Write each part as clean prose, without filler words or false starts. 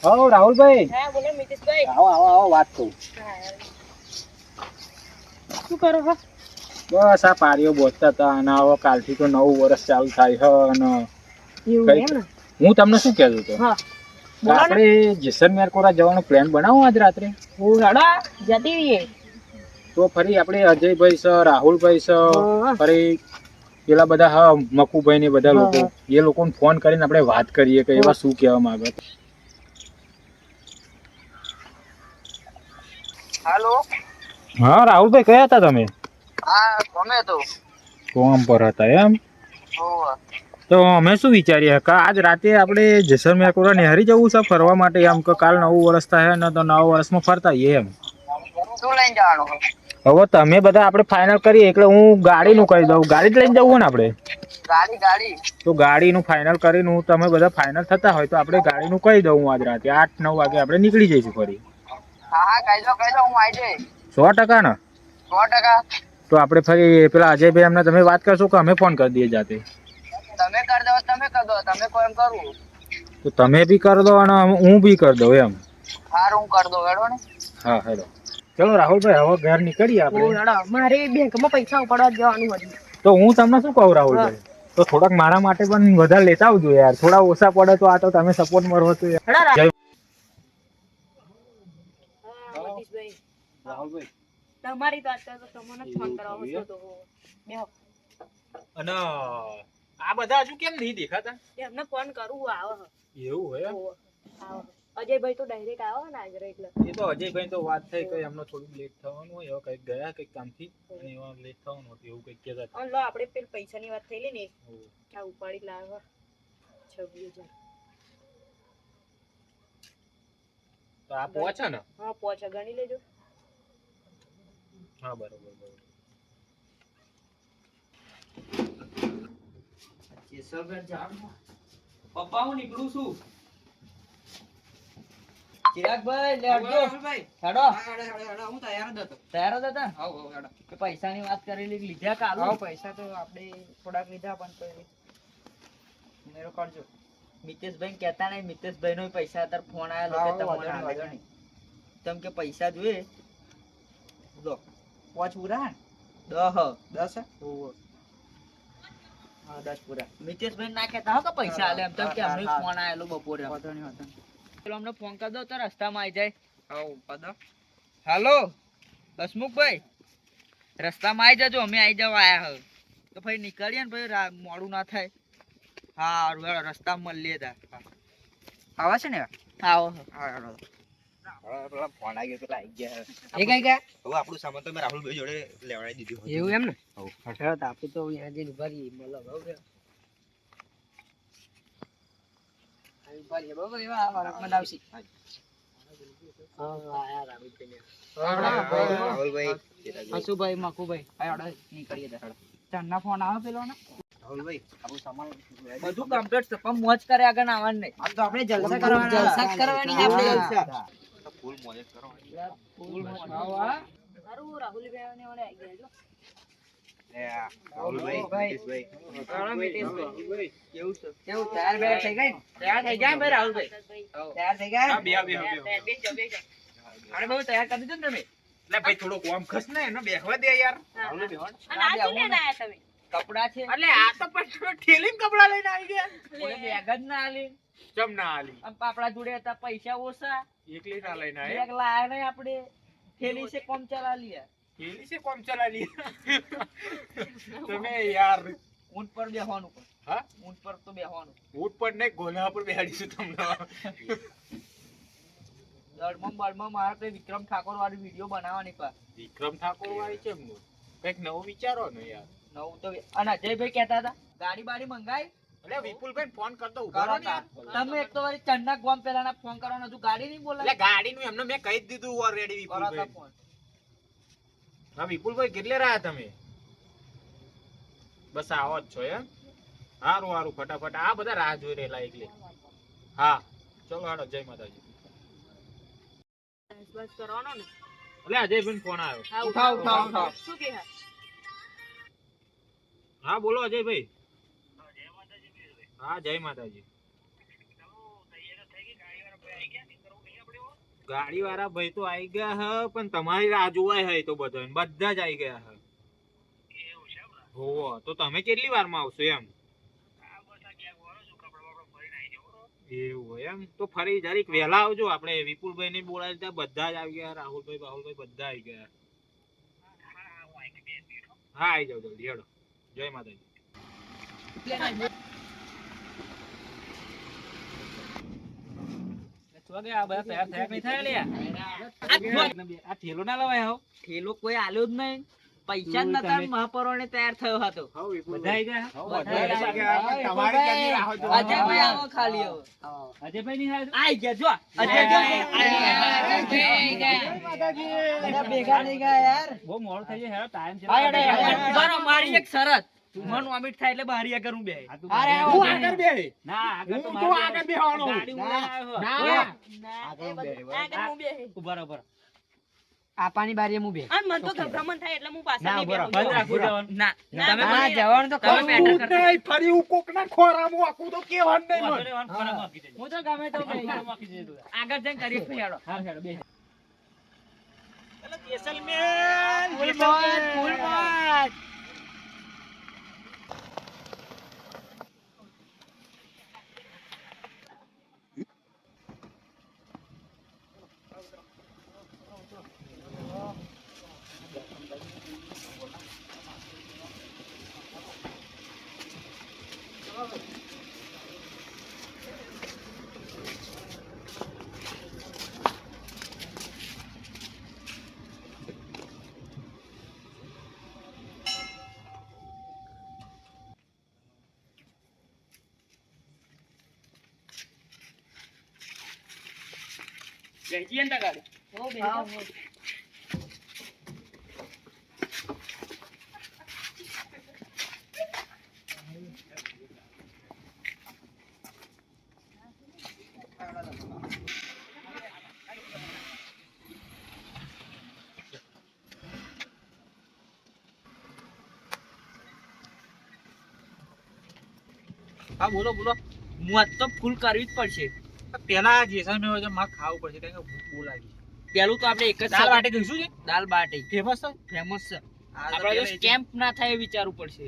હો રાહુલભાઈ. હા બોલો મિતેશભાઈ. આવો આવો આવો વાત કહું. શું કરો છો? બસ આ પારીઓ બોલતા હતા અને હવે કાલથી તો નવું વર્ષ ચાલુ થાય છે અને એવું એમ ને? હું તમને શું કહેતો હતો હા કે બોલો ને. આપણે જેસલમેર કોરા જવાનો પ્લાન બનાવો આજ રાત્રે. હું હેડો જતી રહીએ. તો ફરી આપણે અજયભાઈ છે, રાહુલભાઈ છે, હા ફરી પેલા બધા હા મકુભાઈ ને બધા હા લોકો હા. એ લોકોને ફોન કરીને આપણે વાત કરીએ કે એવા શું કહેવા માંગે. હાલો. હા રાહુલભાઈ કયા હતા તમે? હા ગમે તો. કોમ પર હતા એમ. હોવ. તો અમે શું વિચારીએ કે આજ રાતે આપણે જેસલમેર કોરા નેહરી જવું છે ફરવા માટે એમ કે કાલ નવું વર્ષ થાય ને તો નવા વર્ષમાં ફરતા આવીએ એમ. શું લઈને જવાનું? હવે તમે બધા આપણે ફાઈનલ કરીએ એટલે હું ગાડીનું કહી દઉં. ગાડી જ લઈને જવું ને આપણે? ગાડી. તો ગાડીનું ફાઈનલ કરીને હું તમે બધા ફાઈનલ થતા હોય તો આપણે ગાડીનું કહી દઉં આજ રાતે 8-9 વાગે આપણે નીકળી જઈશું ફરી. હા કહી દો હું આવી જઈશ. 100% ને? 100%. તો આપણે ફરી પેલા અજયભાઈ એમને તમે વાત કરશો કે અમે ફોન કરી દઈએ જાતે? તમે કરી દો તમે કોમ કરવું. તો તમે બી કરી દો અને હું બી કરી દઉં એમ. હાર હું કરી દઉં હેડો ને. હા હેલો. ચલો રાહુલભાઈ હવે ઘર નીકળીએ આપણે. હું હેડો મારે બેંકમાં પૈસા ઉપાડવા જવાનું હતું. તો હું તમને શું કહું હા રાહુલભાઈ, તો થોડાક મારા માટે પણ વધારે લેતા આવજો યાર. થોડા ઓછા પડે તો આ તો તમે સપોર્ટ મરો છો યાર. હેડો જય હા મતીશભાઈ. રાહુલભાઈ. તમારી વાત તો તમને ફોન કરાવો છો તો બેહો. અને આ બધા હજુ કેમ નહીં દેખાતા? એમને ફોન કરું આવે. એવું હોય એમ? આવો. અજયભાઈ તો ડાયરેક્ટ આવો ને આજે એટલે. એ તો અજયભાઈ તો વાત થઈ કે એમનો થોડું લેટ થવાનું હોય હવે કઈક ગયા કઈક કામથી અને એવા લેટ થવાનું હતું એવું કઈક કહેતા હતા. લો આપણે પેલ પૈસાની વાત થયેલી ને આ ઉપાડી લાવો 26,000. તો આ પહોંચે ને? હા પહોંચે ગણી લેજો. હા બરોબર. પપ્પા હું નીકળું છું. ચિરાગભાઈ લેડજો હેડો. હું તૈયાર જ હતો. તૈયાર જ હતા? હાઉ હેડો. કે પૈસાની વાત કરેલી લીધા કાલ? પૈસા તો આપણે થોડાક લીધા પણ કોઈ મેરો કરજો. મિતેશભાઈ કહેતા નહીં. મિતેશભાઈ નો પૈસા અત્યારે ફોન આવેલો કે તમને આલે નહીં. તમ કે પૈસા જોઈએ લો. પોચ પૂરા હે? 10. 10 હે? હા 10 પૂરા. મિતેશભાઈ ના કહેતા હો કે પૈસા આલે એમ. તમ કે અમને ફોન આવેલો બપોરે. ચલો અમને ફોન કરી દો તો રસ્તામાં આવી જાય. હાઉ પદો. હાલો હસમુખભાઈ, રસ્તામાં આવી જજો. અમે આવી જવા આયા હવે તો ભાઈ નીકળીએ ને ભાઈ મોડું ના થાય. હા રસ્તામાં મળીએ તા. આવા છે ને? આવો. હા હેડો. ફોન આવી ગયો તો આવી ગયા. એ કઈ ગયા? હવે આપણું સામાન તો મેં રાહુલભાઈ જોડે લેવડાવી દીધું. એવું એમ ને? હેડો તો આપણે તો અહીંયા જઈને ભરીએ મળો બરાબર. ભરીએ બરાબર એવા વરકમાં આવશે. રાહુલભાઈ. હસુભાઈ મકુભાઈ હેડો નીકળીએ તા. ચણના ફોન આવે પેલો ને? રાહુલભાઈ આપણું સામાન બધું કમ્પ્લીટ છે પણ મોજ કરે આગળ આવવાનું નહીં. આ તો આપણે જલસા કરવાના. જલસા જ કરવાની છે આપણે. જલસા. ફૂલ મોજ કરવાની. ફૂલ મોજ. સારું રાહુલભાઈ ને ઓલે આવી ગયા રાહુલભાઈ. કેવું છે? કેવું તૈયાર બેર થઈ ગઈ? તૈયાર થઈ ગયા ભાઈ રાહુલભાઈ? તૈયાર થઈ ગયા? અરે બહુ તૈયાર કરી દીધું ને તમે? એટલે ભાઈ થોડો કોમ ખસ ને એને બેહવા દે યાર. અને આ શું લઈને આયા તમે? કપડા છે એટલે આ તો પણ ઠેલીને કપડા લઈને આવી ગયા. કોઈ બેગ જ ના આલી. ચમ ના આલી. આમ આપણા જોડે હતા પૈસા ઓછા. એકલી ના લઈને બેગ લાયા નહીં આપણે. થેલી છે કોમ ચલા લીયા. થેલી છે કોમ ચલાવી. તમે યાર ઊંટ પર બેહવાનું પણ. હા ઊંટ પર તો બેહવાનું. ઊંટ પર નહીં ગોલા પર બેહાડીશું તમને. દળમાં બળમાં મારે તો વિક્રમ ઠાકોર વાળી વિડીયો બનાવવાની પા. વિક્રમ ઠાકોર વાળી છે કઈક નવું વિચારો ને યાર. નવું તો અને અજયભાઈ કહેતા હતા ગાડી બાડી મંગાઈ. એટલે વિપુલભાઈ ફોન કરતો ઉભો કરો રહો ને તા. યાર. તમે એક તો વારી ચંડા ગોમ પેલાના ફોન કરવાનો હતું ગાડી નહીં એટલે બોલાય. ગાડીનું એમને મેં કહી જ દીધું ઓલરેડી કરો તા વિપુલભાઈ. ફોન. હા વિપુલભાઈ કેટલે રહ્યા તમે? બસ આવો જ છો એમ? હારું હારું ફટાફટ આ બધા રાહ જોઈ રહેલા એટલે. હા ચલો હાલો જય માતાજી. બસ કરવાનો ને. એટલે અજયભાઈ ફોન આવ્યો. હા ઉઠાવ. શું કે હા? હા બોલો અજયભાઈ. હા જય માતાજી. ગાડી વાળા ભાઈ તો આવી ગયા હ પણ તમારી રાહ જોવાય હે તો બધા જ આવી ગયા હે હોવો તો તમે કેટલી વારમાં આવશો એમ એવું હોય એમ તો ફરી જરીક વહેલા આવજો આપણે વિપુલભાઈ ને બોલાવી ત્યાં બધા જ આવી ગયા રાહુલભાઈ બધા આવી ગયા હા આવી જાવ જલ્દી હેડો જય માતાજી આ થેલો ના લવાય હો થેલો કોઈ આલ્યો જ નહીં પૈસા જ નતા મહાપરોને તૈયાર થયો હતો બધા આવી ગયા અજયભાઈ આવો ખાલી હવે અજયભાઈ ની આઈ ગયા જો અજય ભેગા નહીં ગયા યાર બહુ મોડું થઈ જાય ટાઈમ છે બરો મારી એક શરત તું વોમિટ થાય એટલે બહાર આગળ હું બે અરે હું આગળ બે ના આગળ તો આગળ બેહવાનો ગાડી ઉડાવ્યો આગળ હું બે બરાબર આપાની બારીએ હું બે અને મન તો ગભરામણ થાય એટલે હું પાછળ નહીં બેહું. બંધ રાખો જવાનું ના ના, તમે ના, મને જવાનું તો તમે તમે મેટર કરતા ફરી હું કોકના ખોરામાં આખું તો કેવાનું નહીં મને. હું તો ગમે તો આગળ જઈને કરીએ ફેરો બેસી અંદર ગાડી હો બેહો. હા બોલો બોલો મોત તો ફૂલ કરવી જ પડશે પેલા જેસલમેર હોય તો મારે ખાવું પડશે કારણ કે ભૂખ બહુ લાગી પેલું તો આપણે એક જ દાલ બાટી કહીશું છે દાલ બાટી ફેમસ છે ફેમસ છે આ તો આપણે જો પેલા સ્કેમ્પ ના થાય એ વિચારવું પડશે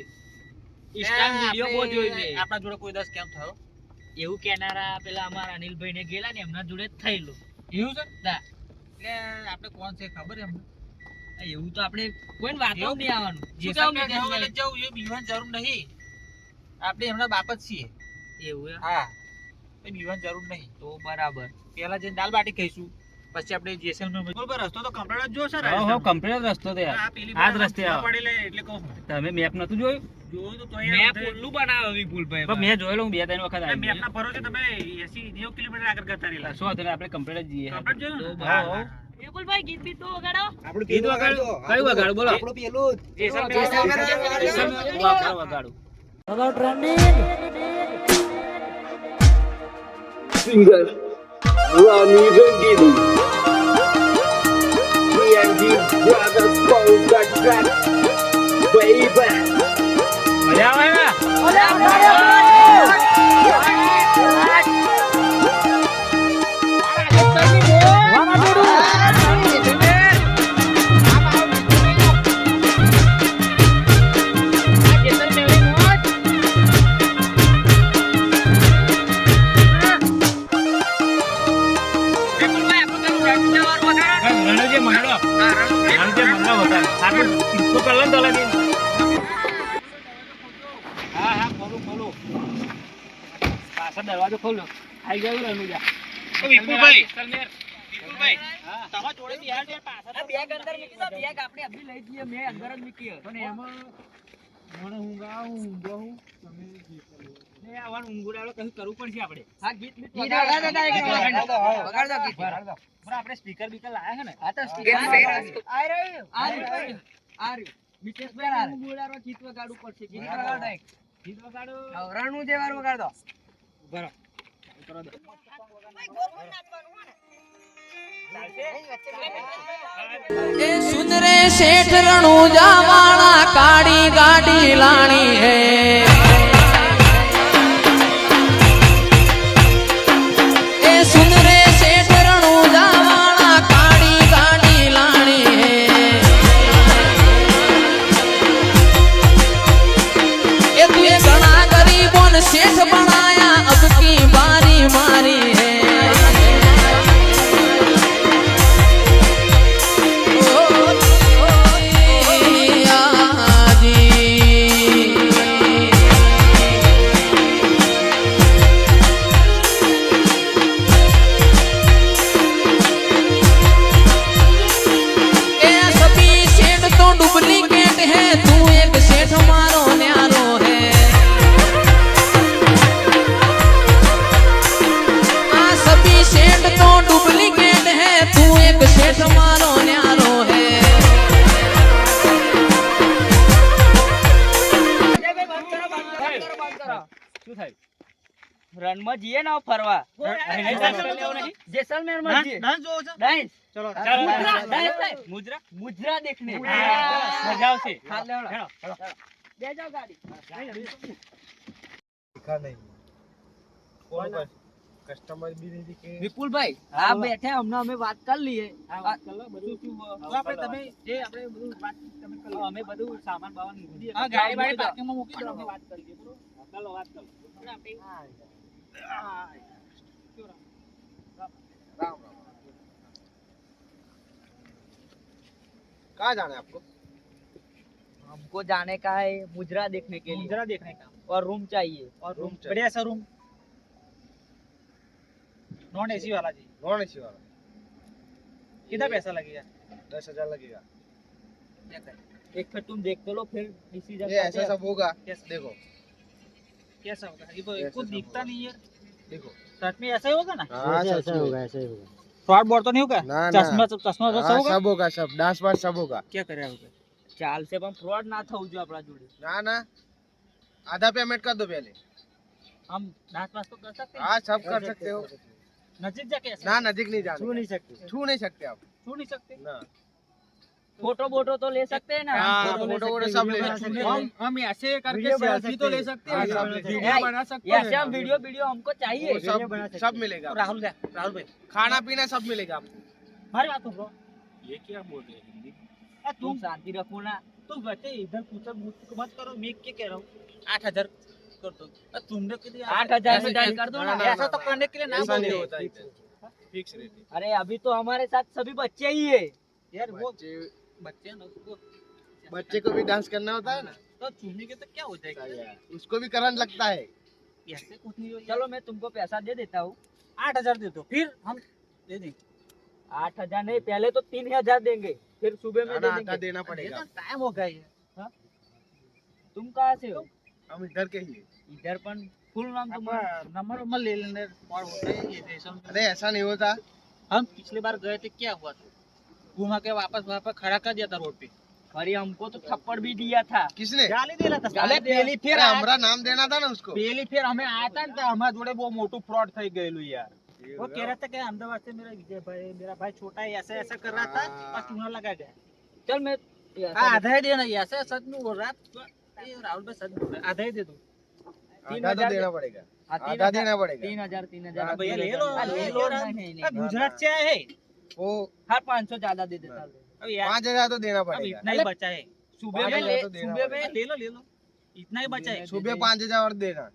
ઇન્સ્ટાગ્રામ વિડિયો બહુ જોઈ મેં આપણા જોડે કોઈ 10 કેમ થયો એવું કેનારા પેલા અમારા અનિલભાઈ ને ગયેલા ને એમના જોડે જ થયેલું એવું છે ના એટલે આપણે કોણ છે ખબર છે અમને એવું તો આપણે કોઈને વાતો એવું? નહીં આવવાનું શું જેસલમેર કહેવું જવું એટલે મિતેશભાઈ? જવું એ બીવાની જરૂર નહીં આપણે એમના બાપ જ છીએ એવું એમ? હા એ બીવાની જરૂર નહીં તો બરાબર પેલા જઈને દાલ બાટી ખાઈશું પછી આપણે જેસલમેર બરોબર રસ્તો તો કમ્પ્લીટ જ જોશે હો કમ્પ્લીટ રસ્તો તો યાર આ પેલી આ જ રસ્તે આવો. પડેલે એટલે કહું તમે મેપ નતું જોયું જોયું તો મેં પોલું બનાવ્યો વિપુલભાઈ પણ મેં જોયેલું હું 2-3 વખત મેપ આવી ના ભરોસે તમે 80-90 કિલોમીટર આગળ કરતા રહેલા શું હતું આપણે કમ્પ્લીટ જ જઈએ કમ્પ્લીટ જોયું ને? તો હા, બહુ. હા. વિપુલભાઈ ગીત બીત તો વગાડો. આપણું ગીત વગાડો કયું વગાડું બોલો આપણું પેલું Jaisalmer વગાડું Singer Rami Vendini DMG Brothers Paul the Track Baby મજા આવે ને રણુજી મંડળો રણુજી મંડળો વગાડ આપણે ઇસકો કલન દલાની હા હા ખોલો ખોલો પાછળ દરવાજો ખોલો આઈ ગયો રણુજા વિપુલભાઈ વિપુલભાઈ તમારા જોડેથી યાર પાછા આ બેગ અંદર મૂકી દો બેગ આપણે અભી લઈ જઈએ મેં અંદર જ મૂકી પણ એમાં મને ઊંઘો હું તમે ને આવવાનું ઊંઘુડાળો કશું કરવું પડશે આપણે હા ગીત બીત ગીત વગાડો direct વગાડો. વગાડો ગીત બરાબર આપણે સ્પીકર બીકર લાયા છે ને આ તો ગીત આ ફેર. રહ્યું આ રહ્યું આ રહ્યું મિતેશભાઈ હું બોલારો ગીત વગાડવું પડશે ગીત વગાડો direct. ગીત વગાડો રણું જે વાર વગાડો બરાબર કરો દો એ સુન રે શેઠ રણુજા વાળા કાળી ગાડી લાણી હે એ સુન રે શેઠ રણુજા વાળા રનમાં જઈએ ને હવે ફરવા જેસલમેર માં જઈએ ડાન્સ ચલો મુજરા મુજરા દેખને મજા આવશે હાલ લેવડો બે જાઓ ગાડી કસ્ટમર બી નહીં દિખે વિપુલભાઈ હા બેઠે હમણાં અમે વાત કરી લઈએ તમે જે આપણે બધું વાત તમે કરો અમે બધું સામાન બાવન મૂકી હા, ગાડી બાડી પાર્કિંગમાં મૂકી દો અમે વાત કરીએ બરોબર ચાલો વાત કરો कहाँ जाना है आपको हमको जाने का है मुजरा देखने के लिए जरा देखने का और रूम चाहिए और रूम बढ़िया सा रूम नॉन एसी वाला जी नॉन एसी वाला कितना पैसा लगेगा 10,000 लगेगा एक फिर तुम देख तो लो फिर डिसीजन ये ऐसा सब होगा कैसा? देखो कैसा होगा ये तो ऐसा कुछ सब दिखता नहीं है देखो सच में ऐसा ही होगा ना हाँ ऐसा होगा फ्रॉड बोर्ड तो नहीं होगा ना चश्मा चश्मा तो सब हाँ, होगा सब होगा सब डांस बांस सब होगा क्या करे होगा चाल से पण फ्रॉड ना થવું જોઈએ આપણા જોડે ना ना आधा पेमेंट कर दो पहले हम नाच वाच तो कर सकते हैं हाँ सब कर सकते हो नजदीक जाके ऐसा ना नजदीक नहीं जाना छू नहीं सकते आप छू नहीं सकते ना फोटो वोटो तो ले सकते हैं ना हाँ, फोटो वोटो सब ले सकते हो हम ऐसे करके सेल्फी तो ले सकते हैं हाँ, सब ले सकते वीडियो बना सकते ऐसे हम हैं वीडियो वीडियो हमको चाहिए वो सब मिलेगा तो राहुल भाई खाना पीना सब मिलेगा आपको हमारी बात सुन लो ये क्या बोल रहे हैं हिंदी तुम शांति रखो ना तुम बच्चे इधर पूछो मत करो मैं क्या कह रहा हूँ 8,000 कर दो तुमने के लिए 8,000 में डन कर दो ना ऐसा तो करने के लिए ना ऐसा नहीं बोले होता फिक्स रेट अरे अभी तो हमारे साथ सभी बच्चे ही है यार वो बच्चे हैं ना बच्चे को भी डांस करना होता है ना तो चुनने के तो क्या हो जाएगा उसको भी करंट लगता है ऐसे कुछ नहीं होगा चलो मैं तुमको पैसा दे देता हूँ 8,000 दे दो फिर हम दे देंगे 8,000 नहीं पहले तो 3,000 देंगे फिर सुबह में दे आधा देंगे देना पड़ेगा टाइम हो गया है तुम कहाँ से हो हम इधर के ही हैं। इधर पण फुल नाम तो नंबर नंबर ले लेने और होता है ये जैसा अरे ऐसा नहीं होता हम पिछले बार गए थे क्या हुआ था घुमा के वापस वहाँ पर खड़ा कर दिया था रोड पे अरे हमको तो थप्पड़ भी दिया था किसने गाली दे रहा था गाली दे- पहली फिर अरे हमारा नाम देना था ना उसको पहली फिर हमें आया था ने हमारे जोड़े वो मोटू फ्रॉड થઈ ગયેલું यार वो कह रहा था कि अहमदाबाद से मेरा विजय भाई मेरा भाई छोटा है ऐसा ऐसा कर रहा था और चूना लगा गया चल मैं आधा ही देना ऐसा सच में बोल रहा ये राहुल भाई सच बोल रहा है आधा ही दे दो आधा तो देना पड़ेगा हाँ, आधा देना पड़ेगा 3,000 हाँ, भैया ले लो ले लो ना, नहीं नहीं नहीं। गुजरात से आए है वो हर 500 ज्यादा दे देता हूँ। अब यार 5,000 तो देना अब पड़ेगा इतना ही बचा है सुबह में 5,000 ले तो देना सुबह में पड़ेगा। ले लो इतना ही बचा है सुबह 5,000 और देना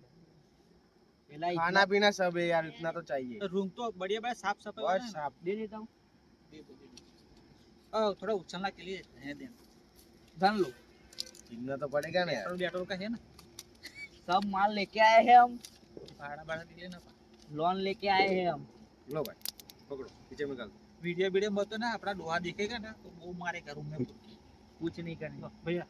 पहला इतना खाना पीना सब है यार इतना तो चाहिए रूम तो बढ़िया बढ़िया साफ सफाई और वाला है। साफ दे देता हूँ थोड़ा उछलना के लिए है देना धन लो इतना तो पड़ेगा ना यार पेट्रोल वेट्रोल का है ना सब माल लेके आए हैं हम भाड़ा भाड़ा दिए ना लोन लेके आए हैं हम लो भाई पकड़ो पीछे में डाल वीडियो वीडियो मत ना अपना लोहा दिखेगा ना तो वो मारेगा रूम में कुछ नहीं करना भैया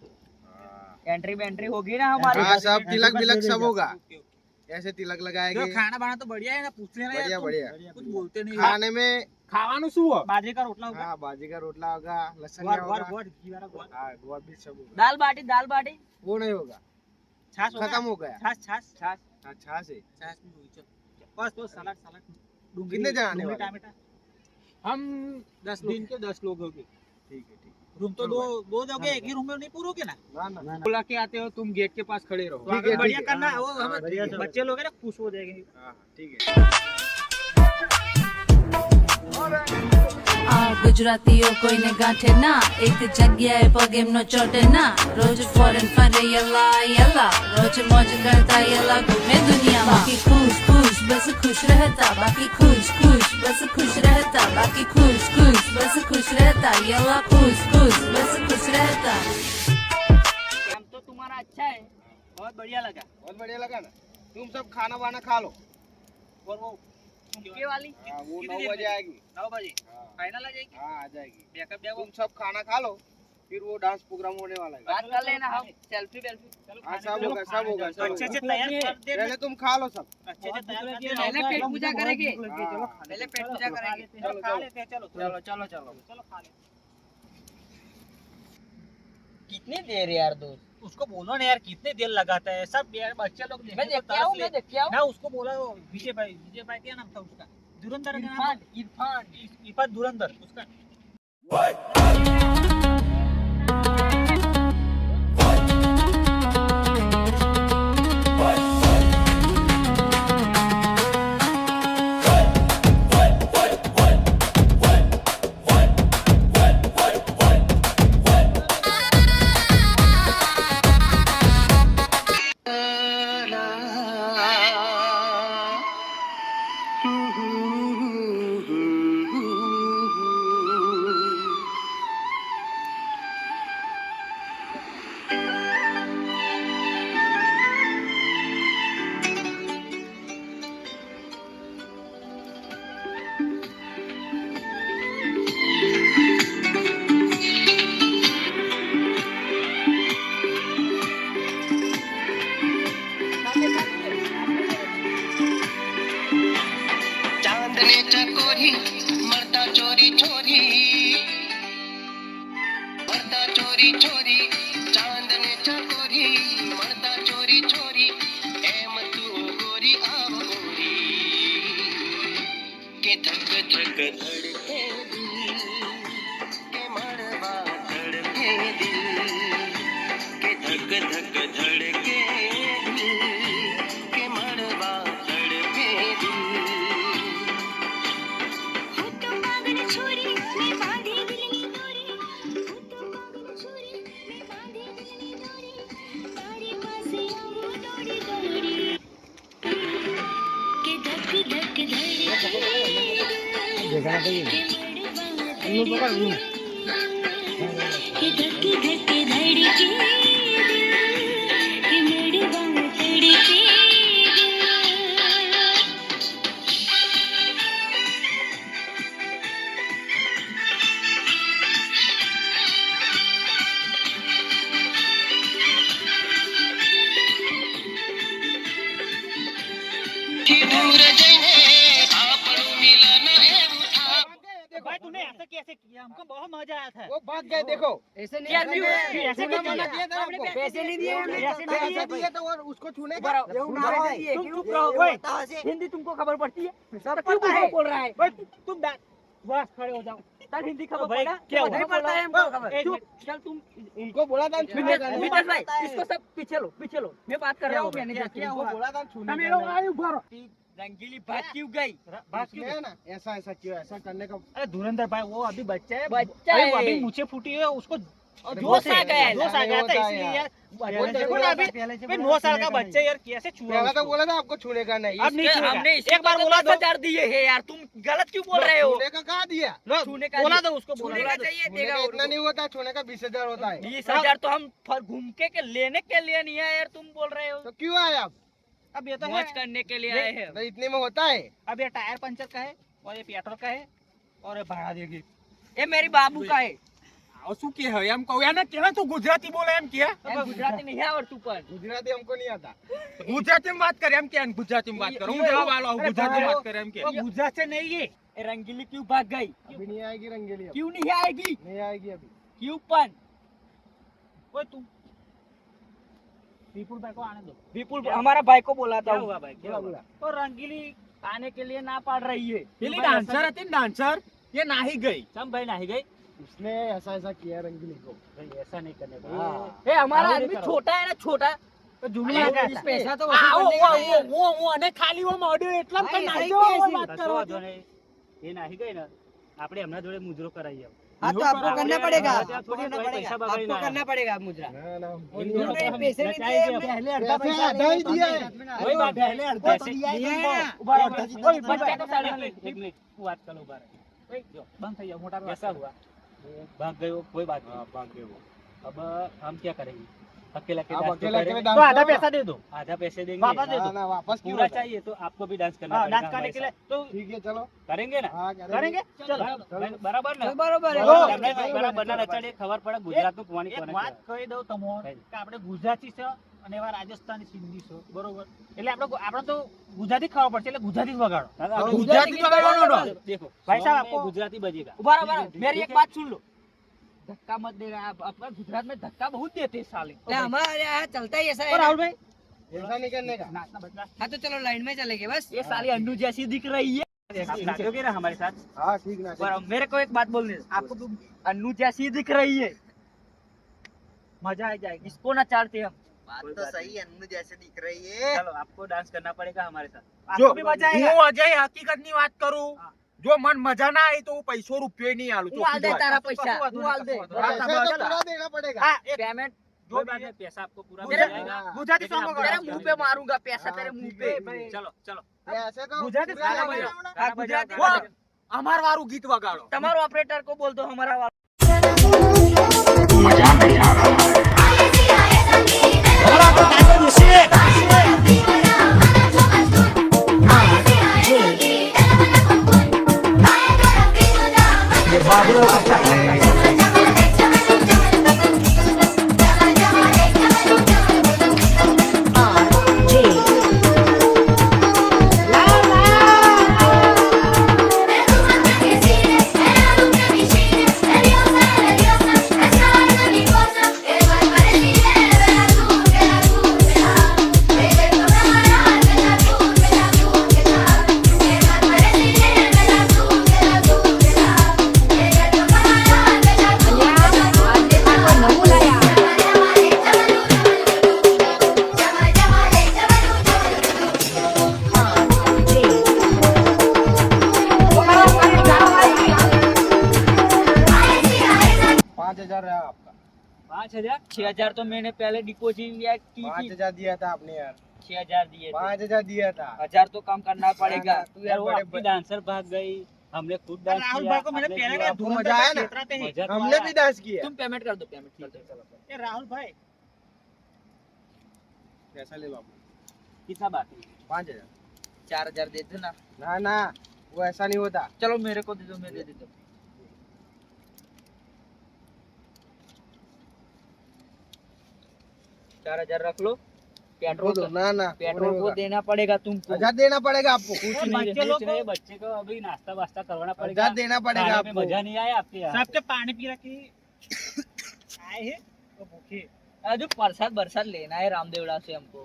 एंट्री बेंट्री होगी ना हमारी हाँ सब तिलक बिलक सब होगा ओके, ओके। ऐसे तिलक जो लगाएंगे खाना बाना तो बढ़िया है ना पूछ लेना यार बढ़िया तुम। बढ़िया कुछ बोलते नहीं खाने में खावानु શું बाजे का रोटला होगा हाँ बाजी का रोटला होगा लहसुन ग्वार होगा ग्वार घी वाला ग्वार हाँ गोवा भी सब होगा दाल बाटी वो नहीं होगा छाछ होगा खत्म हो गया छाछ छाछ छाछ हाँ छाछ है छाछ भी होगी चल बस बस सलाद सलाद डूंगरी कितने जन आने डूंगरी वाले? टमाटर हम 10 लोग दिन के 10 लोग होंगे ठीक है ठीक रूम तो दो जगह एक ही रूम में नहीं पूरोगे ना ना ना बुला के आते हो तुम गेट के पास खड़े रहो ठीक है, बढ़िया ठीक है। करना वो हाँ, हमें बढ़िया से बच्चे लोग है ना खुश हो जाएंगे हाँ ठीक है આ ગુજરાતીઓ કોઈને ગાંઠે ના એક જગ્યાએ પગ એમનો ચોટે ના રોજ ફોરેન ફરે યલા યલા રોજ મોજ કરતા યલા ઘૂમે દુનિયા બાકી ખુશ ખુશ બસ ખુશ રહેતા બાકી ખુશ ખુશ બસ ખુશ રહેતા બાકી ખુશ ખુશ बस खुश रहता यला खुश खुश बस खुश रहता। काम तो तुम्हारा अच्छा है, बहुत बढ़िया लगा। बहुत बढ़िया लगा ना। तुम सब खाना वाना खा लो। और वो झुमके वाली हाँ, वो कितनी 9 देर बजे में? आएगी। 9 बजे हाँ, फाइनल आ जाएगी। हाँ, आ जाएगी। बैकअप तुम सब खाना खा लो, फिर वो डांस प्रोग्राम होने वाला है। बात कर लेना, हम सेल्फी वेल्फी हाँ, सब होगा, सब होगा, सब अच्छे से होगा। तैयार कर देना। पहले तुम खा लो सब। अच्छे से तैयार कर देना। पहले पेट पूजा करेंगे। हाँ, पहले पेट पूजा करेंगे। चलो खा लेते हैं, चलो चलो चलो चलो चलो खा लेते हैं। कितनी देर यार दोस्त? उसको बोलो ना यार कितने देर लगाता है सब यार बच्चे लोग मैं देख के आऊं ना उसको बोला विजय भाई क्या नाम था उसका धुरंधर का नाम इरफान धुरंधर उसका चांदने चकोरी मरता चोरी चोरी मरता चोरी चोरी चांदने चकोरी मरता चोरी चोरी एम तू गोरी आव गोरी के धक धक धड़के दिल के मरवा धड़के दिल के धक धक धड़के दिल के मरवा धड़के दिल दूर जइने आपणु मिलन एवं था भाई तूने ऐसा कैसे किया हमको बहुत मजा आया था वो भाग गए देखो ऐसे नहीं ऐसे ऐसे नहीं नहीं किया। पैसे नहीं दिए पैसे दिए तो और उसको छूने का हिंदी तुमको खबर पड़ती है सर क्यों बोल रहा है भाई तुम बस खड़े हो जाओ सर हिंदी खबर भाई, पड़ा क्या हुआ? नहीं पड़ता है हमको खबर एक चुप, मिनट। चल तुम उनको बोला था छूने का नहीं विकास भाई इसको सब पीछे लो मैं बात कर रहा हूँ मैनेजर से क्या हुआ बोला था छूने मेरे का को आयु भरो रंगीली बात क्यों गई बात क्यों है ना ऐसा ऐसा क्यों ऐसा करने का अरे धुरंधर भाई वो अभी बच्चा है बच्चा अरे है। वो अभी मुझे फूटी है उसको अरे जोश आ गया है, जोश आ गया था होता है इसलिए यार। यार देखो ना अभी 9 साल का बच्चा यार कैसे छुआ पहले तो उसको? बोला था आपको छूने का नहीं अब नहीं छुएगा। हमने एक बार बोला दो 10,000 दिए है यार तुम गलत क्यों बोल रहे हो छूने का कहा दिया लो, छूने का बोला नहीं। दो उसको छूने बोला का दो। चाहिए छूने देगा का इतना नहीं होता छूने का 20,000 होता है 20,000 तो हम घूम के लेने के लिए नहीं आए यार तुम बोल रहे हो तो क्यों आए आप अब ये तो है मौज करने के लिए आए हैं तो इतने में होता है अब ये टायर पंचर का है और ये पेट्रोल का है और ये भाड़ा देगी ये मेरी बाबू का है શું કે હવે એમ કહું એને કેવા તું ગુજરાતી બોલે એમ કે यार गुजराती नहीं आवड़તું પણ गुजराती हमको नहीं आता ગુજરાતીમાં વાત કરે એમ કે ગુજરાતીમાં વાત કરે હું જવાબ આલો अरे ગુજરાતીમાં भाई, વાત करे એમ કે वो गुजरात से नहीं है ये रंगीली क्यों भाग गई अभी नहीं आएगी रंगेली अब। क्यों नहीं आएगी नहीं आएगी अभी क्यों पण ओए तू विपुल भाई को आने दो विपुल हमारा भाई को बोला था क्या हुआ भाई क्या बोला हुआ बोला तो रंगीली आने के लिए ना पड़ रही है પેલી ડાન્સર હતી ને ડાન્સર એ નાહી ગઈ सम भाई नहीं गई उसने ऐसा ऐसा किया रंगीली को भाई ऐसा नहीं करने का हाँ। ए हमारा आगे आदमी करो। छोटा है ना छोटा तो जुमला क्या था पैसा तो હું અને ખાલી ઓ મોડ્યો એટલા હા, તો એ નાહી સહી ગયો કહે છે. વાત કરો જો નહીં એ નાહી ગઈ ને આપણે હમણાં જોડે મુજરો કરાવી આવો हाँ तो आपको करना पड़ेगा आपको करना पड़ेगा आपको करना पड़ेगा मुद्रा ना ना हमको इन नहीं दोनों आता। को हम पैसे नहीं नचाएंगे दिए, अब। पहले अर्धा पैसे पैसा आधा ही दिया है। वही बात है पहले अर्धा तो दिया है दिया है। उबा रहो, अर्धा ओए, जितना बच्चा दिया को है। साइड में एक मिनट तू बात करो उबा रहो। ओए, जो बंद થઈ जाओ मोटा कैसा हुआ भाग गए वो कोई बात नहीं भाग गए वो। अब हम क्या करेंगे अकेला आप डांस तो अकेला करेंगे। अकेला तो डांस आधा करो। पैसा दे दो आधा पैसे देंगे वापस दे दो। ना, वापस क्यों पूरा होता है? चाहिए तो आपको भी डांस करना पड़ेगा डांस करने के लिए तो ठीक है चलो करेंगे ना हाँ करेंगे चलो बराबर ना बराबर है। બરાબર ના નચાડે ખબર પડે ગુજરાતનું કોની કોને વાત કહી દઉં તમો કે આપણે ગુજરાતી છે અને એવા રાજસ્થાની સિંધી છે બરોબર એટલે આપણે તો ગુજરાતી ખાવા પડશે એટલે ગુજરાતી જ વગાડો ગુજરાતી વગાડવાનો देखो भाई साहब आपको गुजराती बजेगा उबारा मेरी एक बात सुन लो धक्का मत दे रहा, अपना गुजरात में धक्का बहुत देते साले। हमारे यहाँ चलता ही ऐसा ओ राहुल भाई ऐसा नहीं करने का। नाचना बदला हाँ तो चलो लाइन में चलेंगे बस। ये साली अन्नू जैसी दिख रही है। आप नाचोगे ना हमारे साथ? हाँ ठीक ना। पर मेरे को एक बात बोलनी है, आपको तो अन्नू जैसी दिख रही है, मजा आ जाएगी। इसको ना चाटते हम। बात तो सही है, अन्नू जैसे दिख रही है। चलो आपको डांस करना पड़ेगा हमारे साथ, जो आपको भी मजा आएगा। હું અજય હકીકતની વાત કરું, જો મન મજા ના આવી તો હું પૈસો રૂપિયો નહીં આલું. હું આલ દે તારા पैसा, कसूर હું आल दे। पैसा तो पूरा देना पड़ेगा। हाँ, एक पेमेंट कोई बात नहीं, पैसा आपको पूरा मिल तेरे- जाएगा। ગુજરાતી लेकिन song आपको तेरे डांस मुंह करना पे मारूंगा पैसा, तेरे मुंह पे। है। चलो चलो ऐसे तो गुजराती पूरा गाना लगेगा। बजाओ, हाँ, गाना गुजराती बजाओ, गाना गाना बजाओ। અમાર વાળું ગીત વગાડો. તમારો ऑपरेटर को बोल दो हमारा वाला। पाँच हजार रहा आपका। 5000 6000 तो मैंने पहले डिपॉजिट की थी। 5000 दिया था आपने यार। 6000 दिए थे। 5000 दिया था। 1000 तो कम करना पड़ेगा। तू यार यार वो बड़े आपकी डांसर भाग गई, हमने खुद डांस राहुल किया। भाई को मैंने आपने पहले किया, कहा, आपको धूम मजा आया ना? क्षेत्राते ही। मजा तो हमने आया। भी डांस किया। तुम पेमेंट कर दो, पेमेंट कर दो। ए राहुल भाई पैसा ले बाबू। कितना बाकी? 5000। 4000 दे दो ना। ना ना वो ऐसा नहीं होता। चलो मेरे को दे दो, मैं दे देता हूँ। 4000 रख लो। पेट्रोल दो, ना ना पेट्रोल को देना पड़ेगा तुमको। 1000 देना पड़ेगा आपको। कुछ और नहीं। बच्चे लोग को बच्चे को अभी नाश्ता वास्ता करवाना पड़ेगा। 1000 देना पड़ेगा खाने में आपको। मजा नहीं आया आपके यहाँ? सबके पानी पी रखी आए हैं तो भूखे। जो प्रसाद बरसात लेना है रामदेवड़ा से हमको।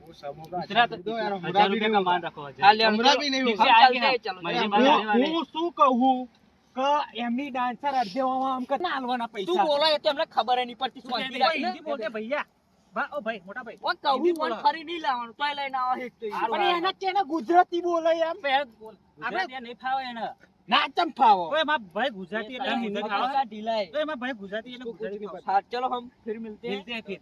वो सब होगा। इतना तो दो यार, हमरा 1000 भी रुपया नहीं का होगा। मान रखो। हाँ, ले, हमरा भी नहीं ठीक होगा। है, चलते हैं, चलो महीने चलो। बाद आने वाले। હું શું કહું કે એમની ડાન્સર અડધેવામાં આમ કે ના આલવાના तू પૈસા. बोला है तो हमने खबर है नहीं पड़ती। तू कहते भाई हिंदी बोलते भैया। ओ भाई मोटा भाई वो कहूँ हिंदी मन बोलो। फरी नहीं लावण तो लाइन आवा एक तो हारू, પણ એના કે ને ગુજરાતી બોલે એમ આપણે ત્યાં નહીં ફાવે એને. ના ચમ ફાવો. ઓય મારા ભાઈ ગુજરાતી એટલે હિન્દી ફાવે. ढीला है। ओए मारा भाई गुजराती એટલે गुजराती ફાવે. हाँ, चलो हम फिर मिलते हैं। मिलते हैं फिर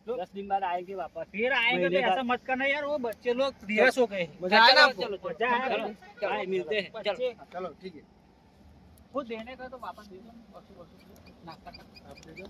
10 दिन बाद आएंगे वापस. फिर आएंगे तो महीने ऐसा मत करना यार, वो बच्चे लोग निराश हो गए. मजा आया ना चलो, आपको? चलो, चलो, मजा आया. चलो, चलो, आए, मिलते हैं. चलो। चलो ठीक है। वो देने का तो वापस दे दो. नाश्ता का. आप दे दो.